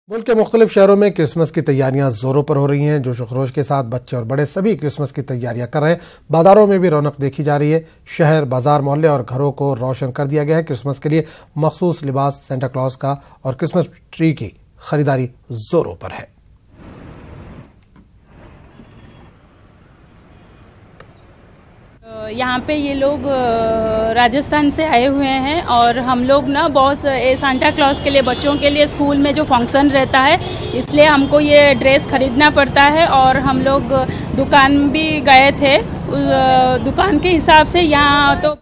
मुल्क के मुख्तलिफ शहरों में क्रिसमस की तैयारियां जोरों पर हो रही हैं। जोश खरोश के साथ बच्चे और बड़े सभी क्रिसमस की तैयारियां कर रहे हैं। बाजारों में भी रौनक देखी जा रही है। शहर, बाजार, मोहल्ले और घरों को रोशन कर दिया गया है। क्रिसमस के लिए मखसूस लिबास, सेंटा क्लॉज का और क्रिसमस ट्री की खरीदारी जोरों पर है। यहाँ पे ये लोग राजस्थान से आए हुए हैं और हम लोग ना बहुत सांता क्लॉज के लिए बच्चों के लिए स्कूल में जो फंक्शन रहता है, इसलिए हमको ये ड्रेस खरीदना पड़ता है। और हम लोग दुकान भी गए थे, दुकान के हिसाब से यहाँ तो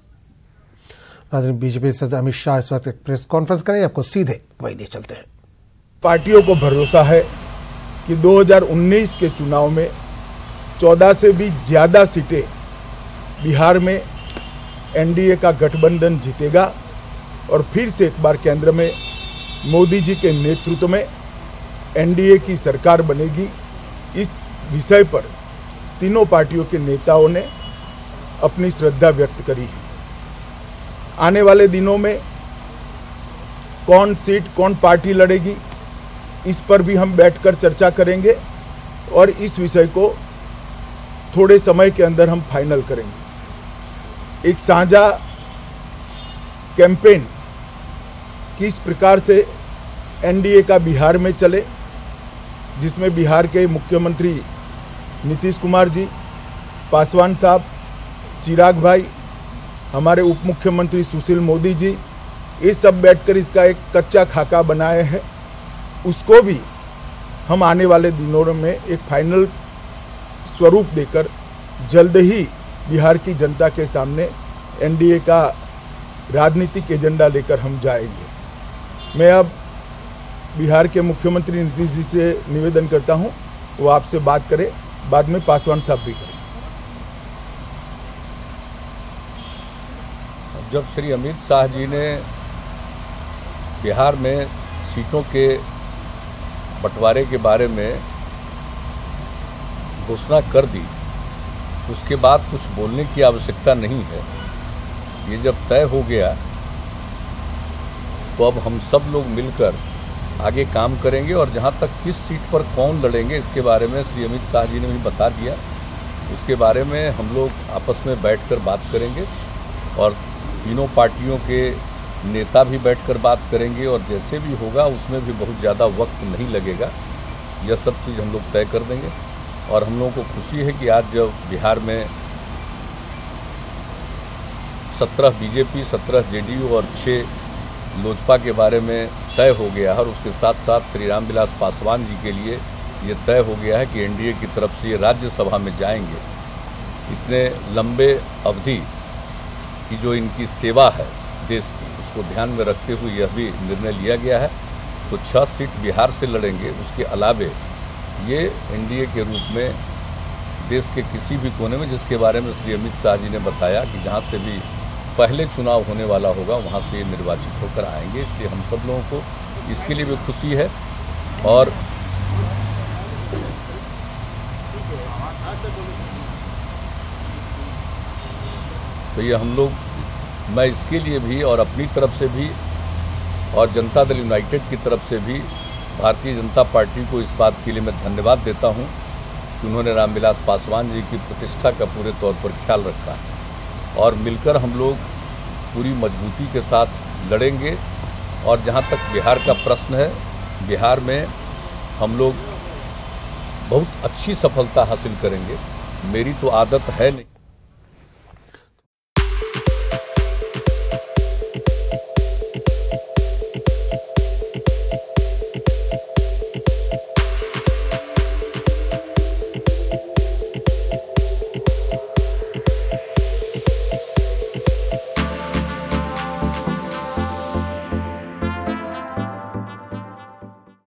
बीजेपी सदस्य अमित शाह इस वक्त प्रेस कॉन्फ्रेंस करें, आपको सीधे वही दे चलते हैं। पार्टियों को भरोसा है कि 2019 के चुनाव में 14 से भी ज्यादा सीटें बिहार में एनडीए का गठबंधन जीतेगा और फिर से एक बार केंद्र में मोदी जी के नेतृत्व में एनडीए की सरकार बनेगी। इस विषय पर तीनों पार्टियों के नेताओं ने अपनी श्रद्धा व्यक्त करी है। आने वाले दिनों में कौन सीट, कौन पार्टी लड़ेगी, इस पर भी हम बैठकर चर्चा करेंगे और इस विषय को थोड़े समय के अंदर हम फाइनल करेंगे। एक साझा कैंपेन किस प्रकार से एनडीए का बिहार में चले, जिसमें बिहार के मुख्यमंत्री नीतीश कुमार जी, पासवान साहब, चिराग भाई, हमारे उप मुख्यमंत्री सुशील मोदी जी, ये सब बैठकर इसका एक कच्चा खाका बनाए हैं। उसको भी हम आने वाले दिनों में एक फाइनल स्वरूप देकर जल्द ही बिहार की जनता के सामने एनडीए का राजनीतिक एजेंडा लेकर हम जाएंगे। मैं अब बिहार के मुख्यमंत्री नीतीश जी से निवेदन करता हूं, वो आपसे बात करें, बाद में पासवान साहब भी करें। जब श्री अमित शाह जी ने बिहार में सीटों के बंटवारे के बारे में घोषणा कर दी, उसके बाद कुछ बोलने की आवश्यकता नहीं है। ये जब तय हो गया तो अब हम सब लोग मिलकर आगे काम करेंगे और जहाँ तक किस सीट पर कौन लड़ेंगे इसके बारे में श्री अमित शाह जी ने भी बता दिया। उसके बारे में हम लोग आपस में बैठकर बात करेंगे और तीनों पार्टियों के नेता भी बैठकर बात करेंगे और जैसे भी होगा उसमें भी बहुत ज़्यादा वक्त नहीं लगेगा। यह सब चीज़ हम लोग तय कर देंगे। और हम लोगों को खुशी है कि आज जब बिहार में 17 बीजेपी, 17 जेडीयू और 6 लोजपा के बारे में तय हो गया है और उसके साथ साथ श्री रामविलास पासवान जी के लिए ये तय हो गया है कि एनडीए की तरफ से ये राज्यसभा में जाएंगे। इतने लंबे अवधि की जो इनकी सेवा है देश की, उसको ध्यान में रखते हुए यह भी निर्णय लिया गया है। तो 6 सीट बिहार से लड़ेंगे। उसके अलावे ये एनडीए के रूप में देश के किसी भी कोने में, जिसके बारे में श्री अमित शाह जी ने बताया कि जहाँ से भी पहले चुनाव होने वाला होगा वहाँ से निर्वाचित होकर आएंगे। इसलिए हम सब लोगों को इसके लिए भी खुशी है। और तो ये हम लोग, मैं इसके लिए भी और अपनी तरफ से भी और जनता दल यूनाइटेड की तरफ से भी भारतीय जनता पार्टी को इस बात के लिए मैं धन्यवाद देता हूं कि उन्होंने रामविलास पासवान जी की प्रतिष्ठा का पूरे तौर पर ख्याल रखा है और मिलकर हम लोग पूरी मजबूती के साथ लड़ेंगे। और जहां तक बिहार का प्रश्न है, बिहार में हम लोग बहुत अच्छी सफलता हासिल करेंगे। मेरी तो आदत है नहीं